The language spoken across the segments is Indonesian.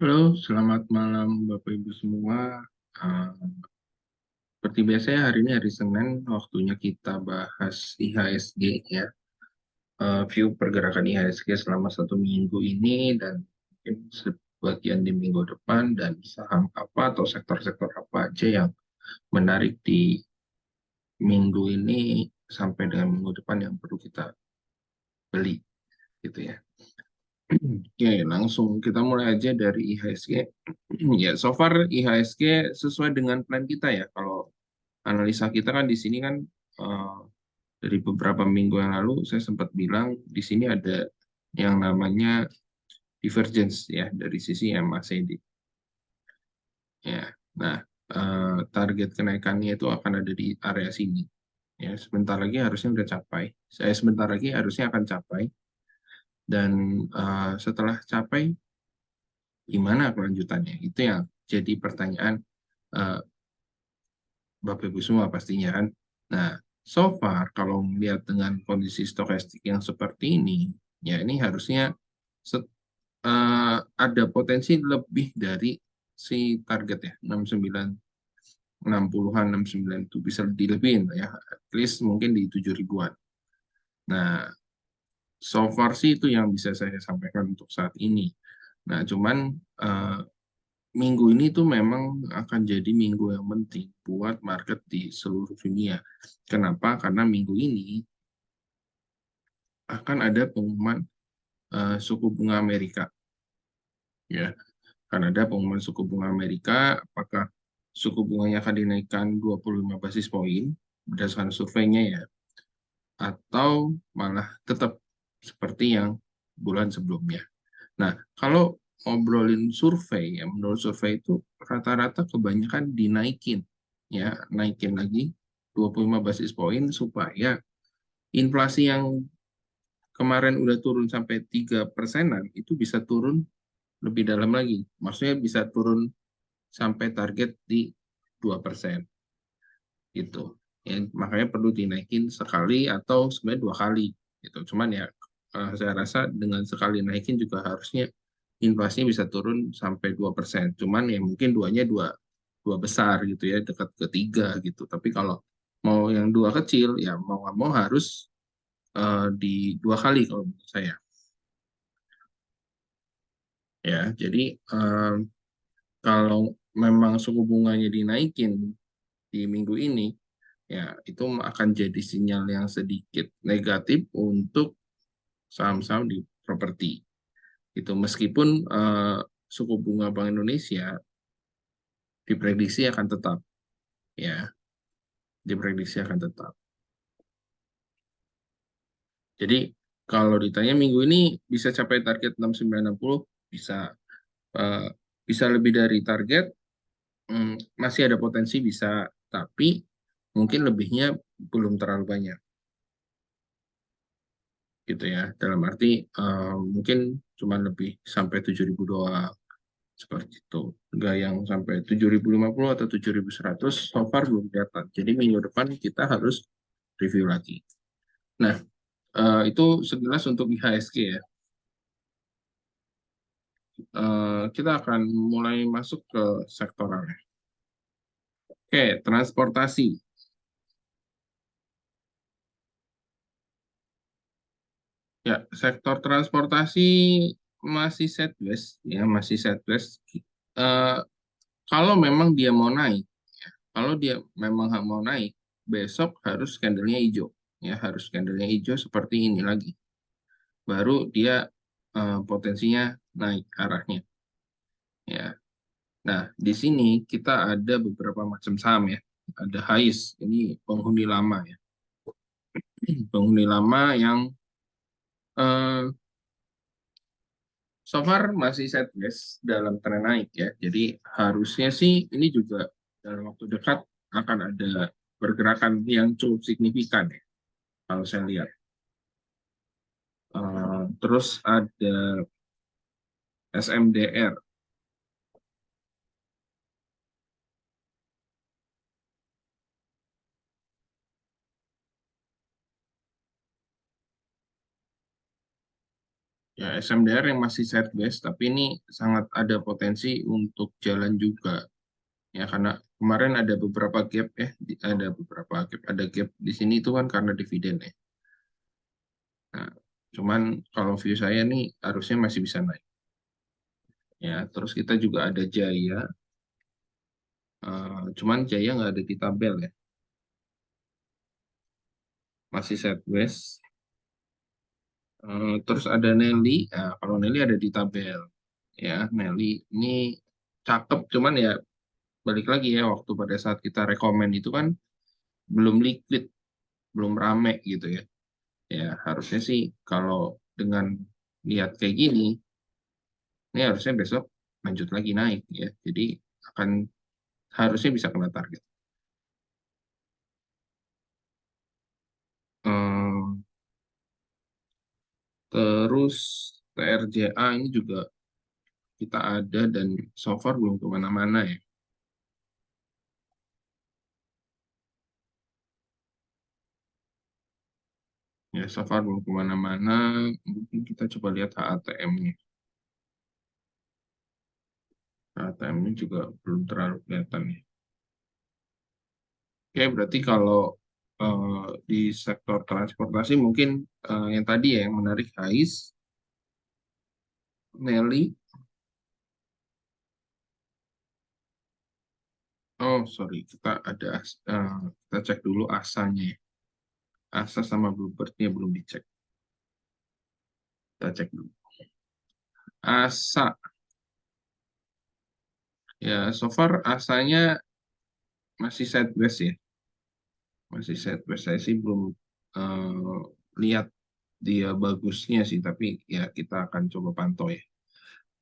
Halo, selamat malam Bapak Ibu semua. Eh, Seperti biasa ya, hari ini hari Senin, waktunya kita bahas IHSG ya. View pergerakan IHSG selama 1 minggu ini dan mungkin sebagian di minggu depan dan saham apa atau sektor-sektor apa aja yang menarik di minggu ini sampai dengan minggu depan yang perlu kita beli gitu ya. Oke, langsung kita mulai aja dari IHSG. Ya, so far IHSG sesuai dengan plan kita ya. Kalau analisa kita kan di sini kan eh, dari beberapa minggu yang lalu saya sempat bilang di sini ada yang namanya divergence ya dari sisi MACD. Ya, nah target kenaikannya itu akan ada di area sini. Ya, sebentar lagi harusnya udah capai. Saya sebentar lagi harusnya akan capai dan setelah capai gimana kelanjutannya? Itu yang jadi pertanyaan eh, Bapak Ibu semua pastinya kan. Nah, so far kalau melihat dengan kondisi stokastik yang seperti ini, ya ini harusnya set- ada potensi lebih dari si target ya 69 60-an 69 itu bisa dilebihin ya, at least mungkin di 7 ribuan. Nah, so far sih itu yang bisa saya sampaikan untuk saat ini. Nah, cuman eh, minggu ini tuh memang akan jadi minggu yang penting buat market di seluruh dunia. Kenapa? Karena minggu ini akan ada pengumuman suku bunga Amerika. Ya, akan ada pengumuman suku bunga Amerika. Apakah suku bunganya akan dinaikkan 25 basis poin berdasarkan surveinya ya, atau malah tetap seperti yang bulan sebelumnya. Nah, kalau ngobrolin survei, ya menurut survei itu rata-rata kebanyakan dinaikin, ya naikin lagi 25 basis poin supaya inflasi yang kemarin udah turun sampai 3%-an itu bisa turun lebih dalam lagi. Maksudnya bisa turun sampai target di 2% gitu. Ya, makanya perlu dinaikin sekali atau sebenarnya 2 kali gitu. Cuman ya saya rasa dengan sekali naikin juga harusnya inflasinya bisa turun sampai 2%. Cuman ya mungkin duanya dua, dua besar gitu ya, dekat ke 3 gitu. Tapi kalau mau yang dua kecil ya mau nggak mau harus di 2 kali kalau menurut saya. Ya, jadi kalau memang suku bunganya dinaikin di minggu ini, ya itu akan jadi sinyal yang sedikit negatif untuk saham-saham di properti. Itu meskipun suku bunga Bank Indonesia diprediksi akan tetap, ya, diprediksi akan tetap. Jadi kalau ditanya minggu ini bisa capai target 6960, bisa eh, bisa lebih dari target, masih ada potensi bisa, tapi mungkin lebihnya belum terlalu banyak gitu ya. Dalam arti mungkin cuma lebih sampai 7.000 doang seperti itu. Enggak yang sampai 7.050 atau 7.100 so far belum kelihatan. Jadi minggu depan kita harus review lagi. Nah, itu sekilas untuk IHSG ya. Kita akan mulai masuk ke sektoralnya. Oke, transportasi. Ya, sektor transportasi masih sideways, ya masih sideways. Eh, Kalau memang dia mau naik, kalau dia memang nggak mau naik, besok harus candlenya hijau, ya harus candlenya hijau seperti ini lagi. Baru dia potensinya naik arahnya, ya. Nah, di sini kita ada beberapa macam saham ya. Ada HAIS, ini penghuni lama ya, penghuni lama yang eh, so far masih sideways dalam tren naik ya. Jadi harusnya sih ini juga dalam waktu dekat akan ada pergerakan yang cukup signifikan ya, kalau saya lihat. Terus ada SMDR. Ya, SMDR yang masih sideways, tapi ini sangat ada potensi untuk jalan juga. Ya, karena kemarin ada beberapa gap ya, ada beberapa gap, ada gap di sini itu kan karena dividen ya. Nah, cuman kalau view saya nih harusnya masih bisa naik. Ya, terus kita juga ada Jaya, cuman Jaya nggak ada di tabel ya, masih sideways. Terus ada Nelly, nah, kalau Nelly ada di tabel. Ya, Nelly ini cakep, cuman ya balik lagi ya, waktu pada saat kita rekomen itu kan belum liquid, belum rame gitu ya. Ya, harusnya sih kalau dengan lihat kayak gini, ini harusnya besok lanjut lagi naik ya. Jadi akan harusnya bisa kena target. Eh, Terus TRJA ini juga kita ada dan so far belum kemana-mana ya. Ya, so far belum kemana-mana. Mungkin kita coba lihat HATM-nya. HATM-nya juga belum terlalu kelihatan ya. Oke, berarti kalau di sektor transportasi mungkin yang tadi ya yang menarik Ais, Nelly. Oh, sorry, kita ada kita cek dulu asanya ya. Asa sama Bluebird-nya belum dicek. Kita cek dulu. Asa, ya so far asanya masih sideways ya. Masih sideways. Saya sih belum eh, lihat dia bagusnya sih, tapi ya kita akan coba pantau ya.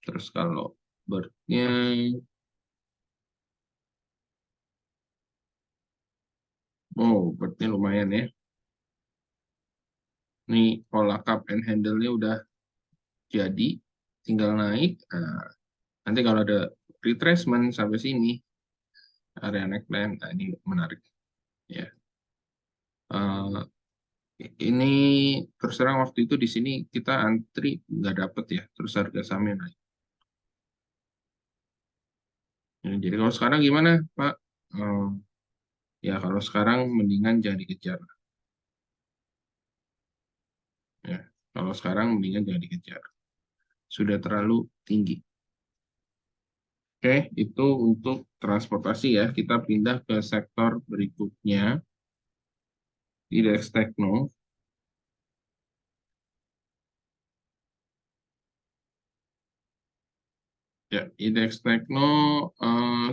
Terus kalau Bird-nya, oh Bird-nya lumayan ya. Nih pola cup and handle-nya udah jadi, tinggal naik. Nah, nanti kalau ada retracement sampai sini, area neckline, nah ini menarik. Ya, Eh, ini terus terang waktu itu di sini kita antri nggak dapet ya, terus harga sahamnya naik. Ya, jadi kalau sekarang gimana, Pak? Eh, Ya kalau sekarang mendingan jangan dikejar. Ya, kalau sekarang mendingan jangan dikejar. Sudah terlalu tinggi. Oke, itu untuk transportasi ya. Kita pindah ke sektor berikutnya, indeks tekno. Ya, indeks tekno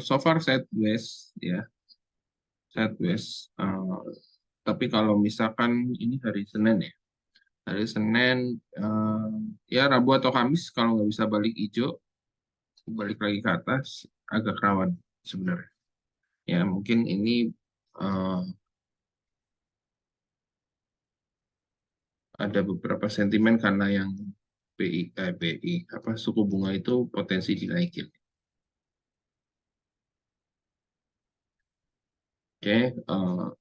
so far sideways ya, sideways. Tapi kalau misalkan ini hari Senin ya, hari Senin ya Rabu atau Kamis kalau nggak bisa balik hijau, balik lagi ke atas, agak rawan sebenarnya. Ya mungkin ini eh, ada beberapa sentimen karena yang BI apa suku bunga itu potensi dinaikin. Oke,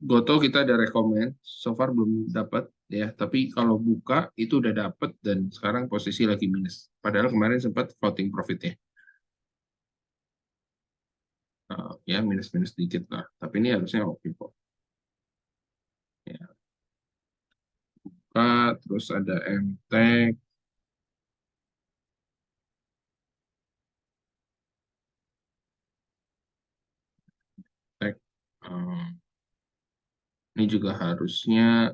Goto kita ada rekomend, so far belum dapat ya, tapi kalau buka itu udah dapat dan sekarang posisi lagi minus. Padahal kemarin sempat floating profit ya. Ya minus-minus dikit lah, tapi ini harusnya oke kok. Ya, terus ada MTEK, Tech, eh, ini juga harusnya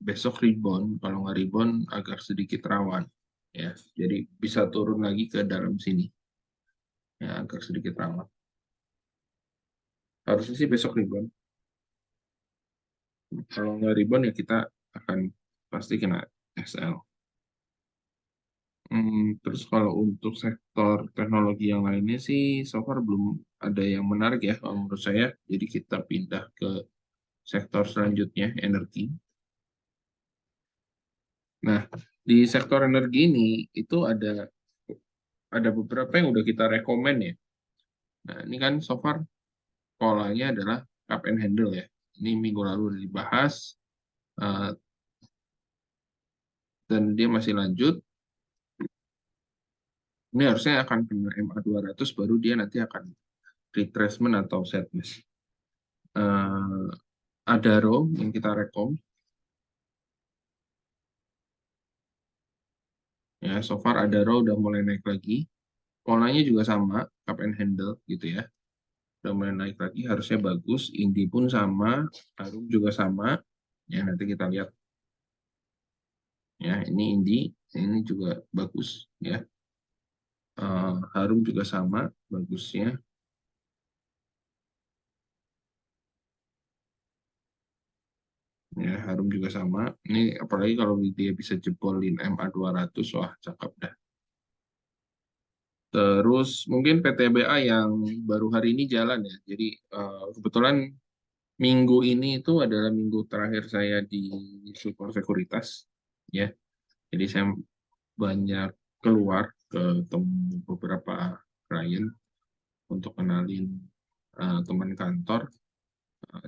besok rebound, kalau nggak rebound agak sedikit rawan. Ya, jadi bisa turun lagi ke dalam sini. Ya, agak sedikit rawan. Harusnya sih besok rebound. Kalau nggak rebound ya kita akan pasti kena SL. Terus kalau untuk sektor teknologi yang lainnya sih, so far belum ada yang menarik ya kalau menurut saya. Jadi kita pindah ke sektor selanjutnya, energi. Nah, di sektor energi ini itu ada beberapa yang udah kita rekomen ya. Nah, ini kan so far polanya adalah cup and handle ya. Ini minggu lalu udah dibahas eh, dan dia masih lanjut. Ini harusnya akan kena MA200 baru dia nanti akan retracement atau setback. Eh, Adaro yang kita rekom ya, so far Adaro udah mulai naik lagi. Polanya juga sama, cup and handle gitu ya. Udah mulai naik lagi, harusnya bagus. Indi pun sama, Harum juga sama. Ya nanti kita lihat ya, ini Indi, ini juga bagus ya. Harum juga sama bagusnya. Ya, Harum juga sama. Ini apalagi kalau dia bisa jebolin MA200, wah cakep dah. Terus mungkin PTBA yang baru hari ini jalan ya. Jadi kebetulan minggu ini itu adalah minggu terakhir saya di Super Sekuritas. Ya, jadi saya banyak keluar ke beberapa klien untuk kenalin teman kantor.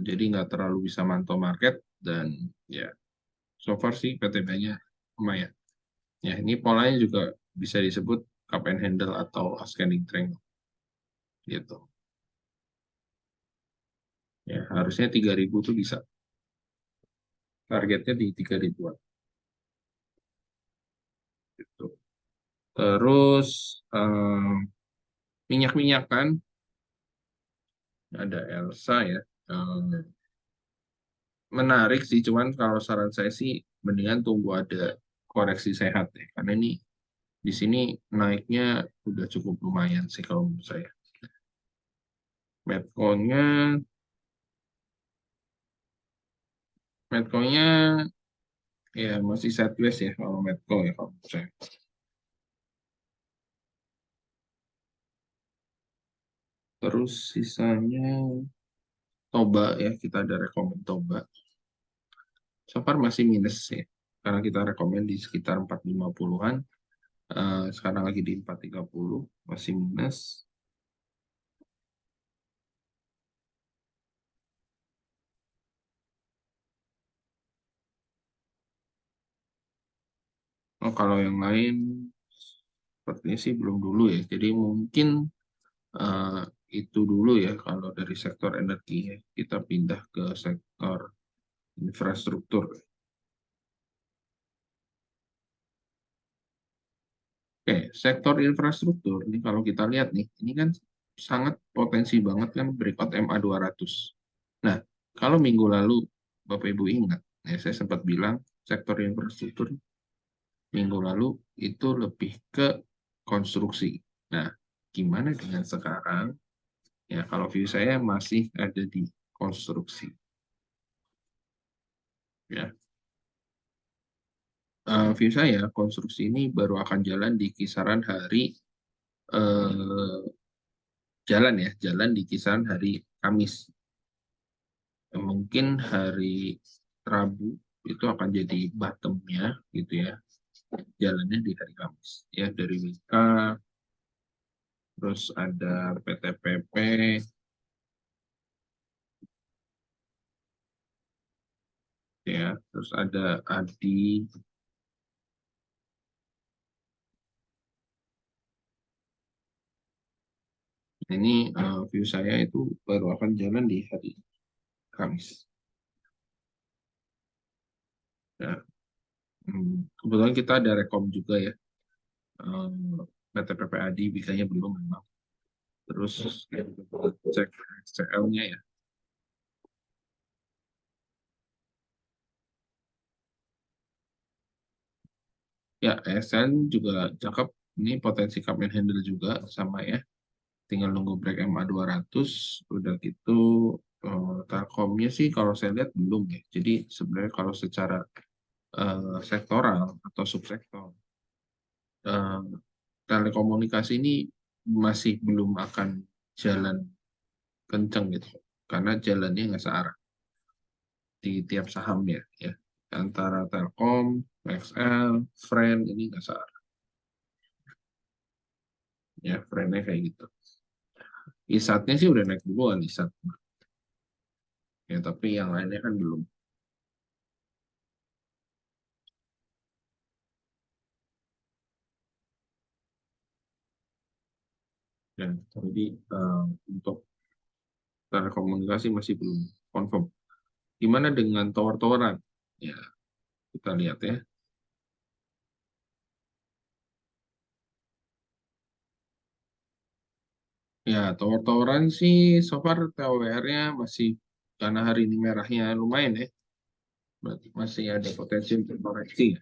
Jadi nggak terlalu bisa mantau market dan ya so far sih PTB-nya lumayan. Ya, ini polanya juga bisa disebut cup and handle atau ascending triangle gitu. Ya, harusnya 3.000 tuh bisa. Targetnya di 3.000-an gitu. Terus minyak-minyak kan ada Elsa ya. Menarik sih, cuman kalau saran saya sih mendingan tunggu ada koreksi sehat ya. Karena ini di sini naiknya udah cukup lumayan sih kalau menurut saya. Metcoin-nya, Metcoin-nya ya masih sideways ya kalau Metco ya kalau menurut saya. Terus sisanya Toba ya, kita ada rekomend Toba. So far masih minus ya. Karena kita rekomend di sekitar 450-an. Sekarang lagi di 430, masih minus. Oh, kalau yang lain sepertinya sih belum dulu ya. Jadi mungkin eh, itu dulu ya kalau dari sektor energi ya. Kita pindah ke sektor infrastruktur. Oke, sektor infrastruktur ini kalau kita lihat nih, ini kan sangat potensi banget kan breakout MA200. Nah, kalau minggu lalu Bapak Ibu ingat, ya saya sempat bilang sektor infrastruktur minggu lalu itu lebih ke konstruksi. Nah, gimana dengan sekarang? Ya, kalau view saya masih ada di konstruksi. Ya, view saya konstruksi ini baru akan jalan di kisaran hari eh, jalan ya, jalan di kisaran hari Kamis. Mungkin hari Rabu itu akan jadi bottomnya gitu ya, jalannya di hari Kamis. Ya, dari WK, terus ada PTPP, ya, terus ada ADI. Ini view saya itu baru akan jalan di hari Kamis. Ya, kebetulan kita ada rekom juga ya. PTPP ADI bikanya belum memang. Terus cek XCL-nya ya. Ya, ASN juga cakep. Ini potensi cup and handle juga sama ya. Tinggal nunggu break MA200. Udah gitu Telkomnya sih kalau saya lihat belum ya. Jadi sebenarnya kalau secara sektoral atau subsektor eh, telekomunikasi ini masih belum akan jalan kenceng gitu. Karena jalannya nggak searah di tiap sahamnya ya. Antara Telkom, XL, Friend ini nggak searah. Ya, Friend-nya kayak gitu. ISAT-nya sih udah naik duluan ISAT. Ya, tapi yang lainnya kan belum. Ya, jadi untuk telekomunikasi masih belum confirm. Gimana dengan tower-toweran? Ya, kita lihat ya. Ya, tower-toweran sih so far TWR-nya masih karena hari ini merahnya lumayan ya. Berarti masih ada potensi untuk koreksi ya.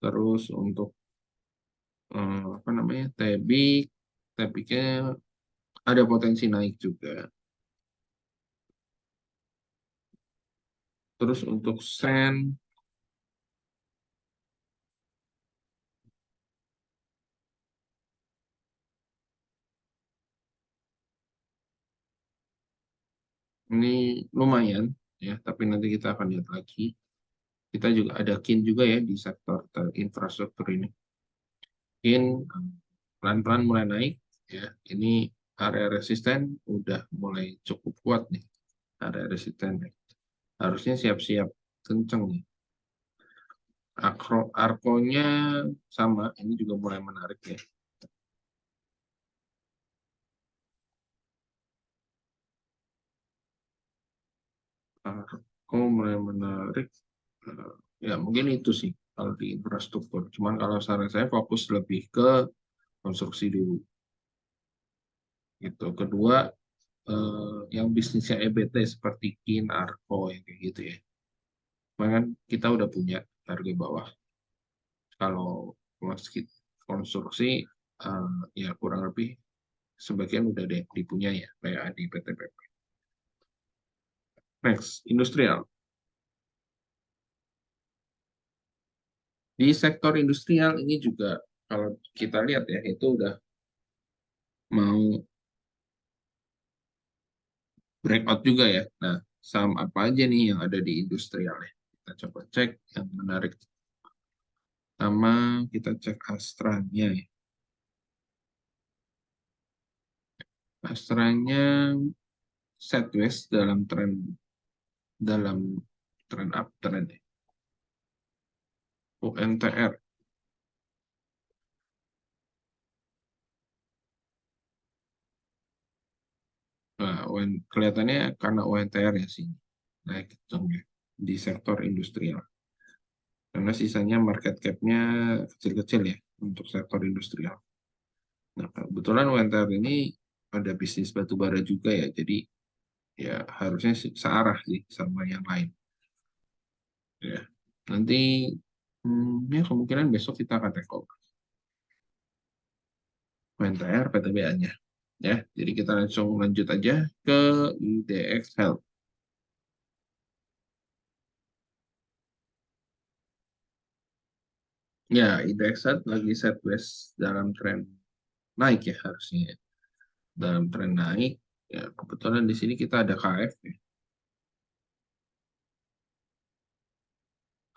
Terus untuk apa namanya? Tebiknya ada potensi naik juga. Terus untuk Sen ini lumayan ya, tapi nanti kita akan lihat lagi. Kita juga ada KIN juga ya di sektor infrastruktur ini. KIN pelan-pelan mulai naik ya. Ini area resisten udah mulai cukup kuat nih area resisten. Harusnya siap-siap kenceng nih. Arkonya sama, ini juga mulai menarik ya. Arko mulai menarik. Eh, Ya mungkin itu sih kalau di infrastruktur. Cuman kalau saran saya fokus lebih ke konstruksi dulu. Gitu. Kedua, yang bisnisnya EBT seperti KIN, Arko, yang kayak gitu ya. Cuman kan kita udah punya harga bawah. Kalau meski konstruksi, ya kurang lebih sebagian udah deh dipunya ya, kayak di PT-PT. Next, industrial. Di sektor industrial ini juga kalau kita lihat ya, itu udah mau breakout juga ya. Nah, saham apa aja nih yang ada di industrial ya? Kita coba cek yang menarik. Sama kita cek Astranya ya. Astranya sideways dalam tren uptrend ya. UNTR. Nah, kelihatannya karena UNTR ya sih naik kenceng di sektor industrial. Karena sisanya market cap-nya kecil-kecil ya untuk sektor industrial. Nah, kebetulan UNTR ini ada bisnis batu bara juga ya, jadi ya harusnya searah sih sama yang lain. Ya, nanti ya kemungkinan besok kita akan take over UNTR PTBA-nya. Ya, jadi kita langsung lanjut aja ke IDX Health. Ya, IDX Health lagi sideways dalam tren naik ya harusnya. Ya. Dalam tren naik, ya kebetulan di sini kita ada KF ya.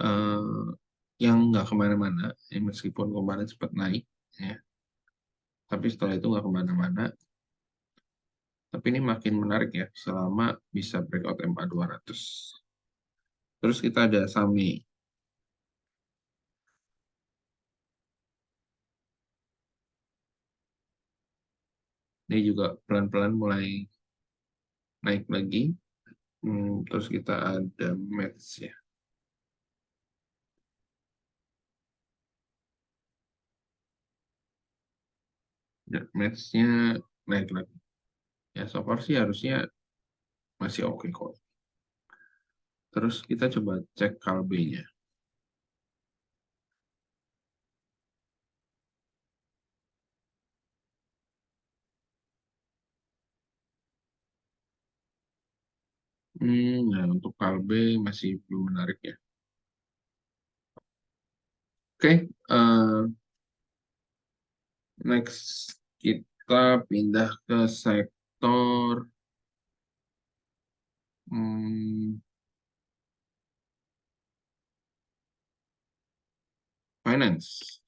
eh, yang nggak kemana-mana, ya, meskipun kemarin sempat naik, ya, tapi setelah itu nggak kemana-mana. Tapi ini makin menarik ya, selama bisa breakout MA200. Terus kita ada SAMI, ini juga pelan-pelan mulai naik lagi. Terus kita ada METS ya, dan METS-nya naik lagi. Ya, so far sih harusnya masih oke kok. Terus kita coba cek KLB-nya. Nah, untuk KLB masih belum menarik ya. Oke, next kita pindah ke sektor hmm, finance.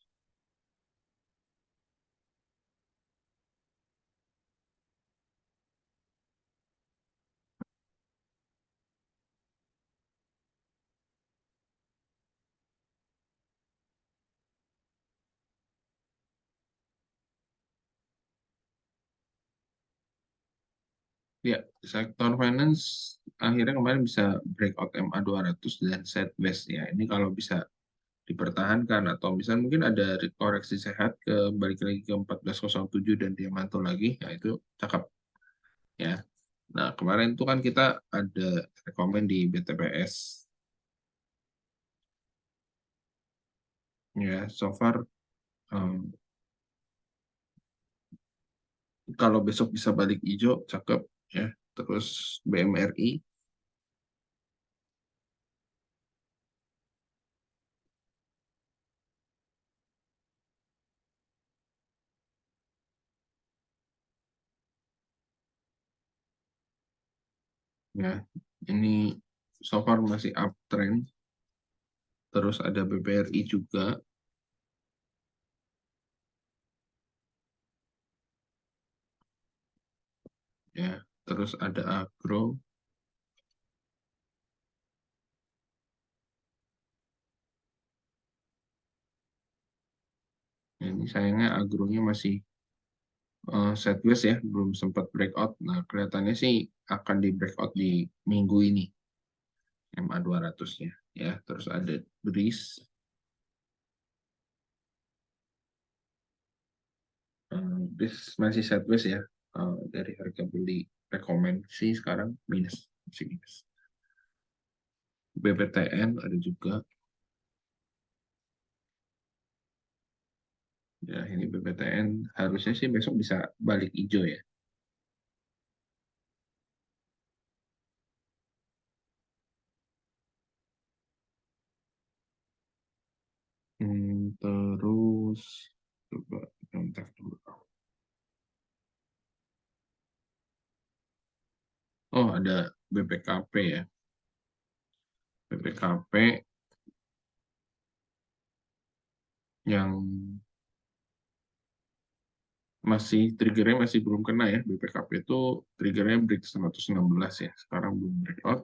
Ya, sektor finance akhirnya kemarin bisa breakout MA200 dan sideways ya. Ini kalau bisa dipertahankan atau misalnya mungkin ada koreksi sehat ke balik lagi ke 1407 dan dia mantul lagi, ya itu cakep ya. Nah, kemarin itu kan kita ada rekomen di BTPS ya, so far um, kalau besok bisa balik hijau cakep ya. Terus BMRI ya, ini so far masih uptrend. Terus ada BBRI juga ya. Terus ada Agro ya, ini sayangnya agronya masih sideways ya, belum sempat breakout. Nah, kelihatannya sih akan di breakout di minggu ini, MA200-nya. Ya, terus ada BRIS, BRIS masih sideways ya, dari harga beli rekomendasi sekarang minus, masih minus. BPTN ada juga, ya ini BPTN harusnya sih besok bisa balik hijau ya. Terus coba kontak dulu. Oh, ada BPKP ya. BPKP yang masih triggernya masih belum kena ya. BPKP itu triggernya break 116 ya. Sekarang belum breakout.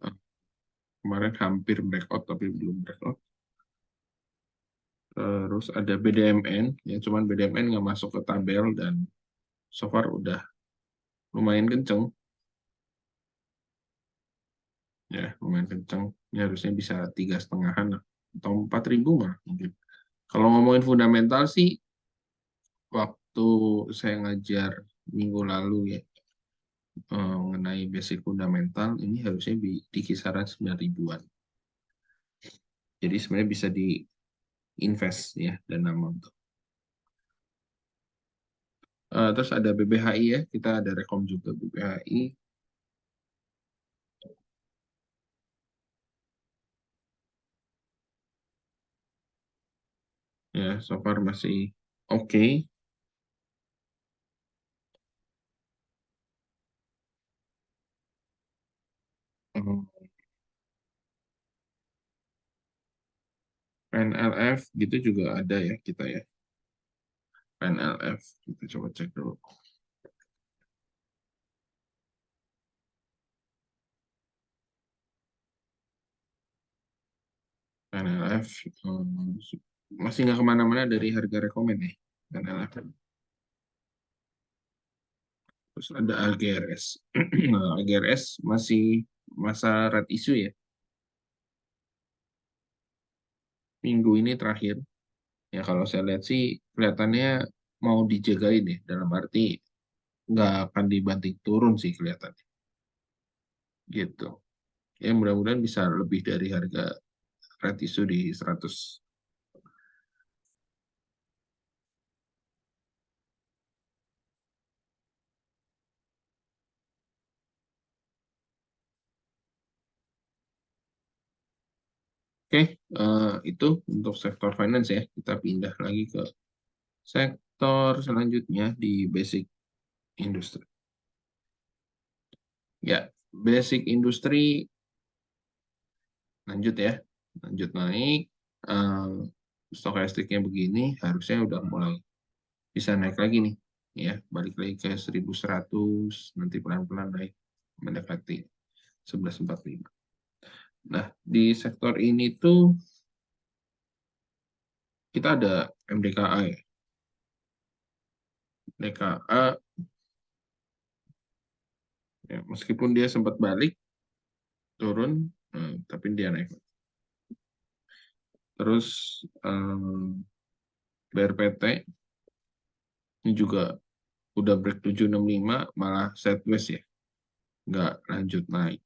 Eh, Kemarin hampir breakout tapi belum breakout. Terus ada BDMN, ya cuman BDMN nggak masuk ke tabel dan so far udah lumayan kenceng. Ya, lumayan kenceng. Ini harusnya bisa 3,5-an lah. Atau 4.000 mah mungkin. Kalau ngomongin fundamental sih, waktu saya ngajar minggu lalu ya, mengenai basic fundamental, ini harusnya di kisaran 9 ribuan. Jadi sebenarnya bisa di-invest ya, dana untuk. Terus ada BBHI ya, kita ada rekom juga BBHI. Ya, so far masih oke. Hmm, PNLF gitu juga ada ya kita ya. PNLF, kita coba cek dulu. PNLF masih nggak kemana-mana dari harga rekomen ya. PNLF. Terus ada AGRS. Nah, AGRS masih masa red issue ya. Minggu ini terakhir. Ya kalau saya lihat sih kelihatannya mau dijagain ya. Dalam arti nggak akan dibanting turun sih kelihatannya. Gitu. Ya mudah-mudahan bisa lebih dari harga red issue di 100. Oke, itu untuk sektor finance ya. Kita pindah lagi ke sektor selanjutnya di basic industry. Ya, basic industry lanjut ya. Lanjut naik. Eh, Stokastiknya begini, harusnya udah mulai bisa naik lagi nih. Ya, balik lagi ke 1100, nanti pelan-pelan naik mendekati 1145. Nah, di sektor ini tuh kita ada MDKA ya. MDKA Ya, meskipun dia sempat balik turun, tapi dia naik. Terus BRPT ini juga udah break 765 malah sideways ya, nggak lanjut naik.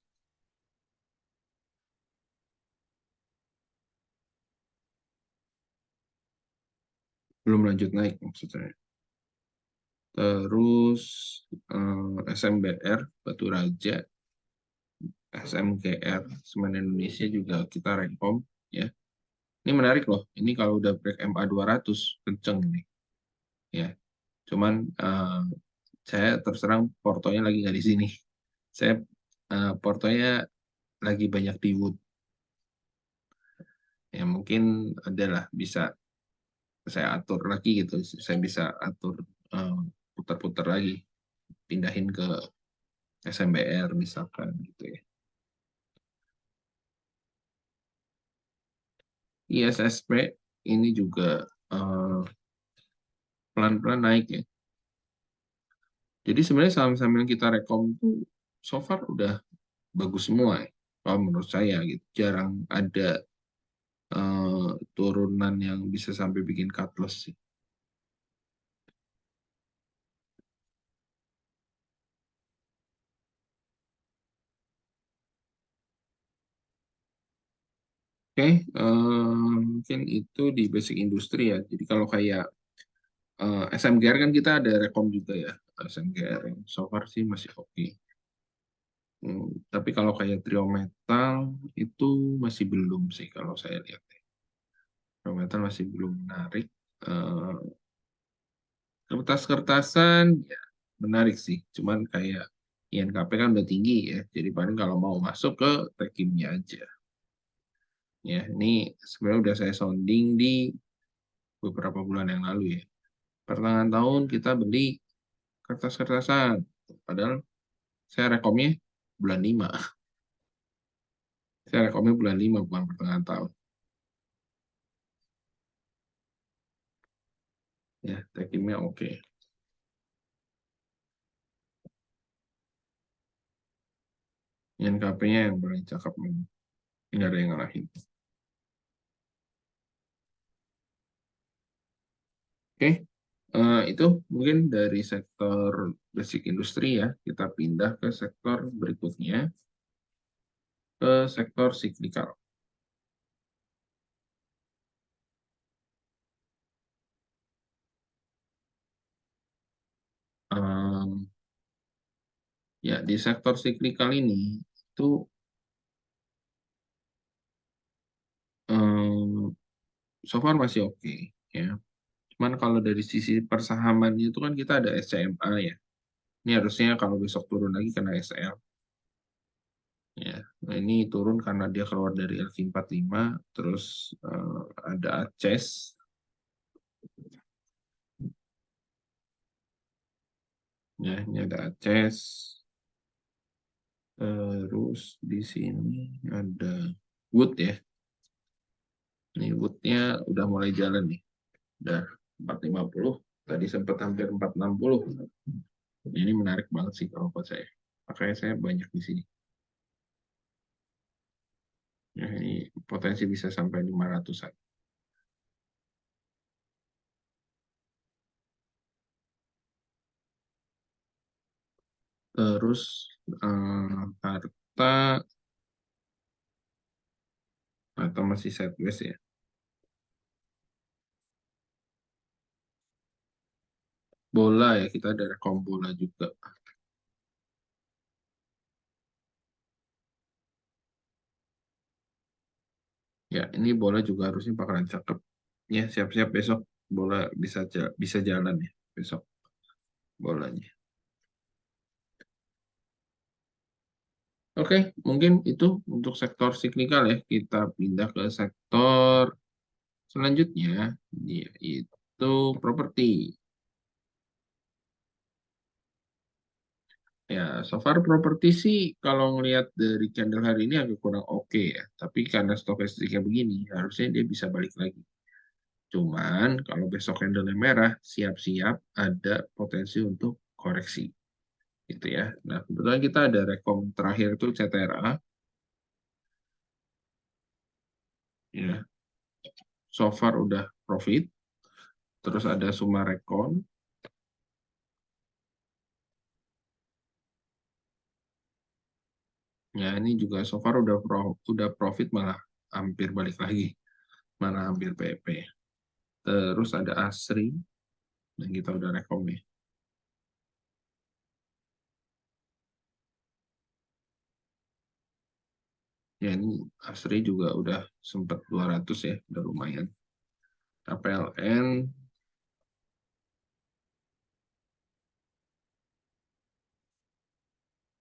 Belum lanjut naik maksudnya. Terus SMBR Batu Raja, SMGR Semen Indonesia juga kita rekom ya. Ini menarik loh. Ini kalau udah break MA 200 kenceng nih ya. Cuman saya terserang portonya lagi nggak di sini. Saya portonya lagi banyak di Wood. Ya mungkin adalah bisa saya atur lagi gitu. Saya bisa atur eh, putar-putar lagi, pindahin ke SMBR misalkan gitu ya. ISSP ini juga eh, pelan-pelan naik ya. Jadi sebenarnya saham-saham yang kita rekom itu so far udah bagus semua ya. Kalau menurut saya gitu. Jarang ada turunan yang bisa sampai bikin cut loss sih. Oke, mungkin itu di basic industri ya. Jadi kalau kayak SMGR kan kita ada rekom juga ya. SMGR yang so far sih masih oke. Tapi kalau kayak trio metal itu masih belum sih kalau saya lihat. Trio metal masih belum menarik. Eh, Kertas-kertasan ya menarik sih. Cuman kayak INKP kan udah tinggi ya. Jadi paling kalau mau masuk ke Tekimnya aja. Ya, ini sebenarnya udah saya sounding di beberapa bulan yang lalu ya. Pertengahan tahun kita beli kertas-kertasan. Padahal saya rekomnya bulan 5. Saya rekomnya bulan 5 bukan pertengahan tahun. Ya, Tekimnya oke. INKP-nya yang paling cakep memang. Nggak ada yang ngalahin. Oke, itu mungkin dari sektor basic industri ya. Kita pindah ke sektor berikutnya, ke sektor cyclical. Em, ya, di sektor cyclical ini itu em, so far masih oke ya. Cuman kalau dari sisi persahaman itu kan kita ada SCMA ya. Ini harusnya kalau besok turun lagi kena SL ya. Nah, ini turun karena dia keluar dari LQ45, terus ada ACES ya, ini ada ACES. Terus di sini ada Wood ya. Ini Woodnya udah mulai jalan nih. Udah 450. Tadi sempat hampir 460. Ini menarik banget sih kalau buat saya. Makanya saya banyak di sini. Ya, ini potensi bisa sampai 500-an. Terus harta atau masih sideways ya. Bola ya, kita ada rekom bola juga. Ya, ini bola juga harusnya bakalan cakep. Ya, siap-siap besok bola bisa jalan ya besok bolanya. Oke, mungkin itu untuk sektor siklikal ya. Kita pindah ke sektor selanjutnya, yaitu properti. Ya, so far properti sih kalau ngelihat dari candle hari ini agak kurang oke ya. Tapi karena stokastiknya begini, harusnya dia bisa balik lagi. Cuman kalau besok candle merah, siap-siap ada potensi untuk koreksi. gitu ya. Nah, kebetulan kita ada rekom terakhir itu CTRA, ya. So far udah profit, terus ada Sumarekon, ya ini juga so far udah profit malah hampir balik lagi, malah hampir PP. Terus ada Asri, dan kita udah rekom ya. Ya ini Asri juga udah sempat 200 ya, udah lumayan. KPLN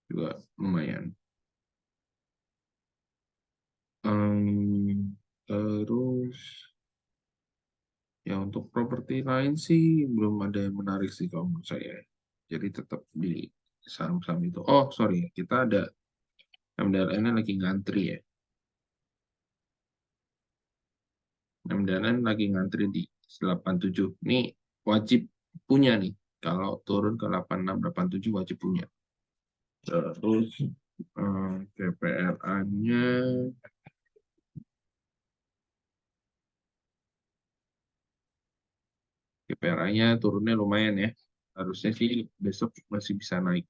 juga lumayan. Em, terus ya untuk properti lain sih belum ada yang menarik sih kalau menurut saya. Jadi tetap di saham-saham itu. Oh sorry, kita ada MDLN lagi ngantri ya. MDLN lagi ngantri di 87. Ini wajib punya nih. Kalau turun ke 86, 87 wajib punya. Terus KPRA-nya KPRA-nya turunnya lumayan ya. Harusnya sih besok masih bisa naik.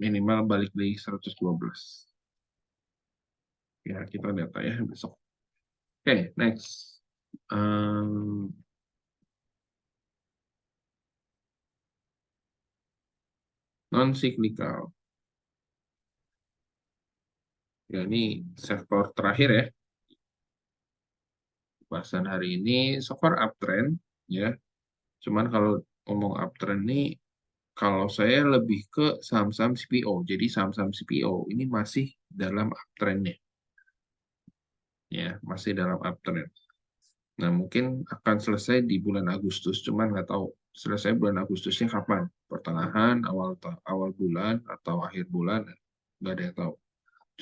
Minimal balik di 112. Ya, kita data ya besok. Oke, next. Um, non-cyclical. Ya, ini sektor terakhir ya. Bahasan hari ini, so far uptrend. Ya, cuman kalau ngomong uptrend nih, kalau saya lebih ke saham-saham CPO. Jadi saham-saham CPO ini masih dalam uptrendnya. Ya, masih dalam uptrend. Nah, mungkin akan selesai di bulan Agustus, cuman nggak tahu selesai bulan Agustusnya kapan. Pertengahan, awal bulan, atau akhir bulan, nggak ada yang tahu.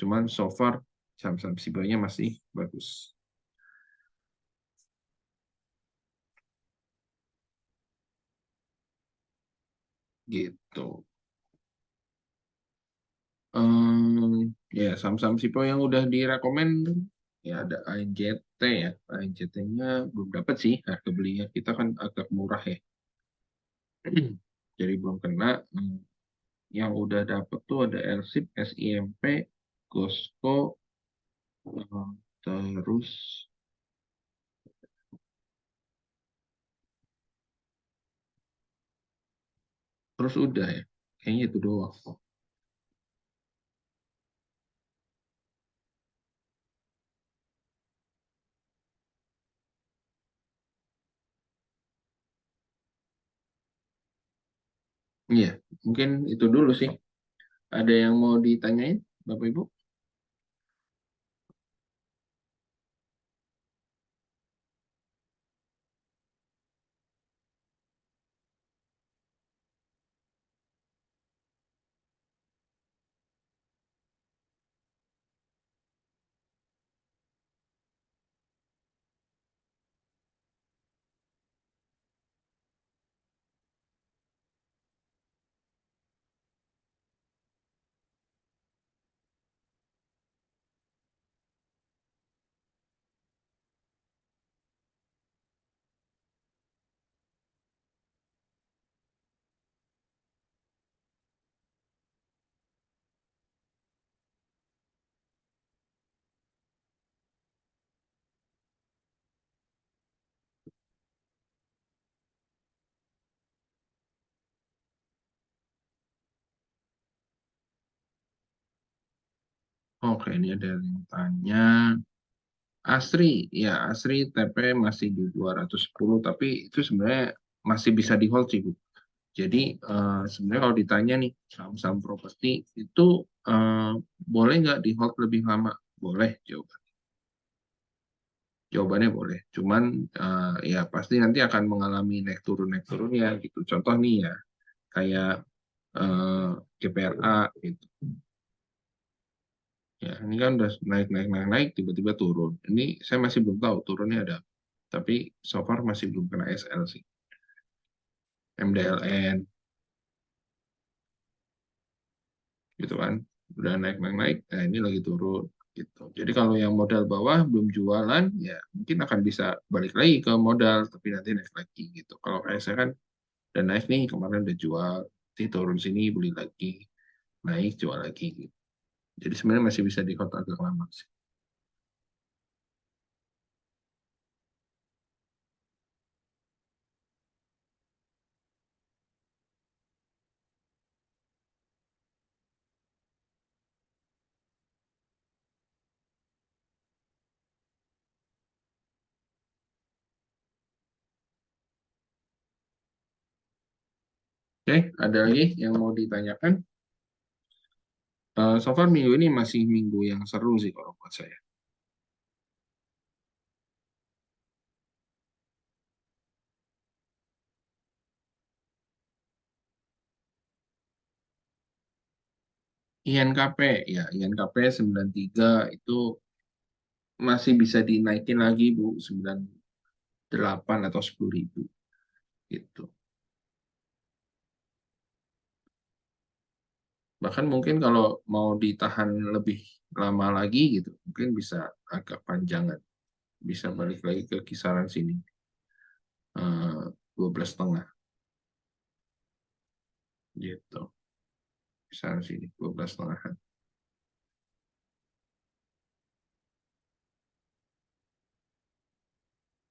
Cuman so far, saham-saham SIBA-nya masih bagus. Gitu. Ya, saham-saham SIBA yang udah direkomend, ya ada ANJT ya. ANJT-nya belum dapat sih harga belinya. Kita kan agak murah ya. Jadi belum kena. Yang udah dapet tuh ada LSIP, SIMP, Costco, terus udah ya. Kayaknya itu doang. Iya, mungkin itu dulu sih. Ada yang mau ditanyain, Bapak Ibu? Oke, ini ada yang tanya. Asri, ya Asri TP masih di 210, tapi itu sebenarnya masih bisa di hold sih, Bu. Jadi sebenarnya kalau ditanya nih, saham-saham properti itu eh, boleh nggak di hold lebih lama? Boleh, jawabannya boleh. Cuman ya pasti nanti akan mengalami naik turun ya gitu. Contoh nih ya, kayak eh, GPRA gitu. Ya, ini kan udah naik, naik, naik, naik, tiba-tiba turun. Ini saya masih belum tahu turunnya ada. Tapi so far masih belum kena SL sih. MDLN. gitu kan. Udah naik-naik, nah ini lagi turun gitu. Jadi kalau yang modal bawah belum jualan, ya mungkin akan bisa balik lagi ke modal, tapi nanti naik lagi gitu. Kalau kayak saya kan udah naik nih, kemarin udah jual, nanti turun sini beli lagi, naik jual lagi gitu. Jadi sebenarnya masih bisa di hold agak lama sih. Oke, ada lagi yang mau ditanyakan? So far minggu ini masih minggu yang seru sih kalau buat saya. INKP, ya INKP 93 itu masih bisa dinaikin lagi Bu, 98 atau 10.000 gitu. Bahkan mungkin kalau mau ditahan lebih lama lagi gitu, mungkin bisa agak panjangan, bisa balik lagi ke kisaran sini, 12,5 gitu, kisaran sini 12,5.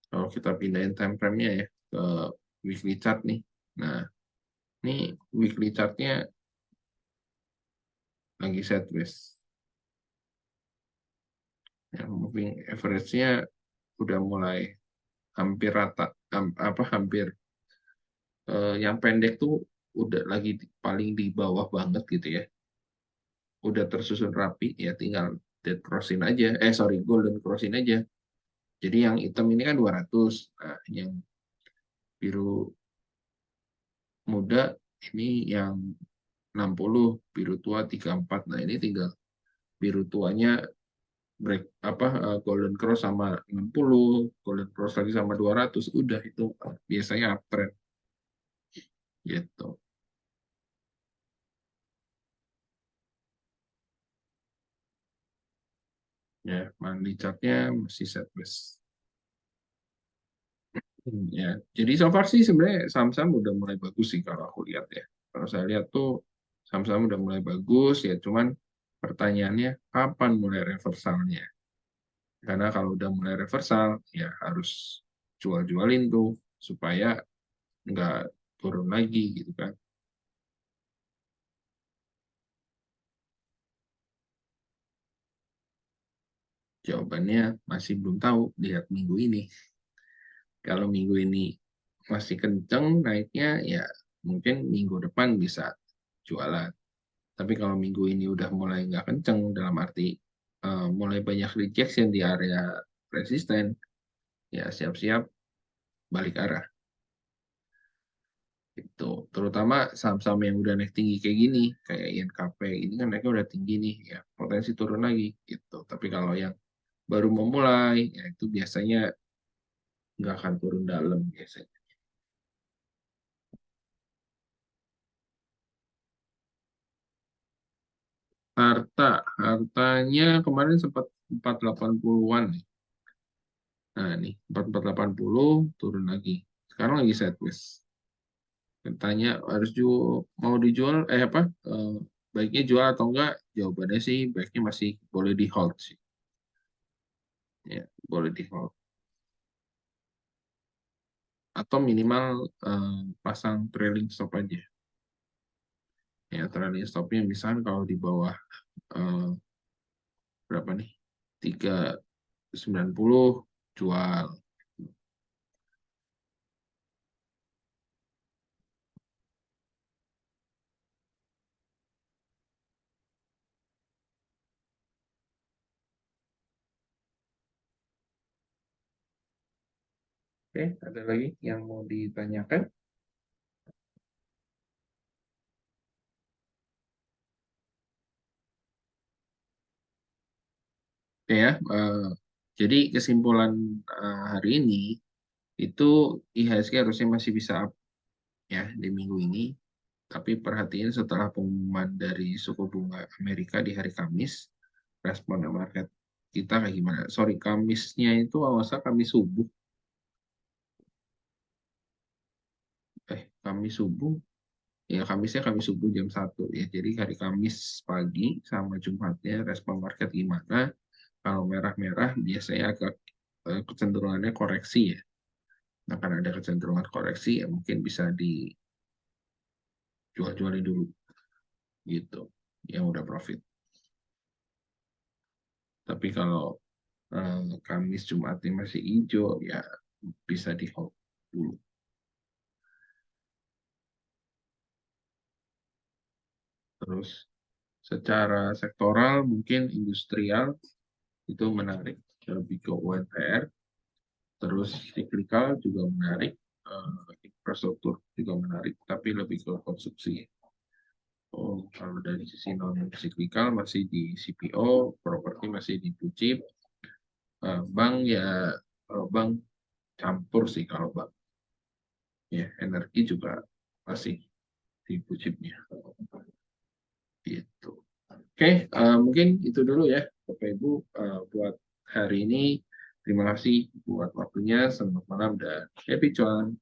Kalau kita pindahin time frame-nya ya ke weekly chart nih. Nah, ini weekly chart-nya lagi sideways. Yang moving average-nya udah mulai hampir rata, apa hampir yang pendek tuh udah lagi paling di bawah banget gitu ya. Udah tersusun rapi ya tinggal dead crossin aja. Sorry, golden crossin aja. Jadi yang hitam ini kan 200. Nah, yang biru muda ini yang 60, biru tua 34. Nah, ini tinggal biru tuanya break apa golden cross sama 60, golden cross lagi sama 200, udah itu biasanya uptrend gitu. Ya, monthly chartnya masih sideways. Ya, jadi so far sih sebenarnya saham-saham udah mulai bagus sih kalau aku lihat ya. Kalau saya lihat tuh saham-saham udah mulai bagus ya, cuman pertanyaannya kapan mulai reversalnya? Karena kalau udah mulai reversal ya harus jual-jualin tuh supaya nggak turun lagi gitu kan. Jawabannya masih belum tahu, lihat minggu ini. Kalau minggu ini masih kenceng naiknya ya mungkin minggu depan bisa jualan. Tapi kalau minggu ini udah mulai nggak kenceng, dalam arti mulai banyak rejection di area resisten, ya siap-siap balik arah. Itu terutama saham-saham yang udah naik tinggi kayak gini, kayak INKP ini kan naiknya udah tinggi nih, ya potensi turun lagi gitu. Tapi kalau yang baru memulai, ya itu biasanya nggak akan turun dalam biasanya. Harta, hartanya kemarin sempat 480-an nih. Nah, nih 4480 turun lagi. Sekarang lagi sideways. Tanya harus mau dijual apa baiknya jual atau enggak? Jawabannya sih baiknya masih boleh di hold sih. Ya, boleh di hold. Atau minimal pasang trailing stop aja. Ya, trailing stopnya misalnya kalau di bawah eh, berapa nih? 390 jual. Oke, ada lagi yang mau ditanyakan? Oke ya, jadi kesimpulan hari ini itu IHSG harusnya masih bisa up ya di minggu ini. Tapi perhatiin setelah pengumuman dari suku bunga Amerika di hari Kamis, respon market kita kayak gimana? Sorry, Kamisnya itu awalnya Kamis subuh. Kamis subuh. Ya, Kamisnya Kamis subuh jam 1 ya. Jadi hari Kamis pagi sama Jumatnya respon market gimana? Kalau merah-merah biasanya agak kecenderungannya koreksi ya. Nah, karena ada kecenderungan koreksi ya mungkin bisa dijual-jualin dulu gitu. Yang udah profit. Tapi kalau Kamis Jumatnya masih hijau ya bisa di hold dulu. Terus secara sektoral mungkin industrial itu menarik, lebih ke UMR. Terus cyclical juga menarik, infrastruktur juga menarik, tapi lebih ke konsumsi. Kalau dari sisi non cyclical masih di CPO, properti masih di blue chip, bank ya bank campur sih kalau bank. Ya, energi juga masih di blue chipnya. Gitu. Oke, mungkin itu dulu ya, Bapak Ibu, buat hari ini. Terima kasih buat waktunya. Selamat malam dan happy cuan.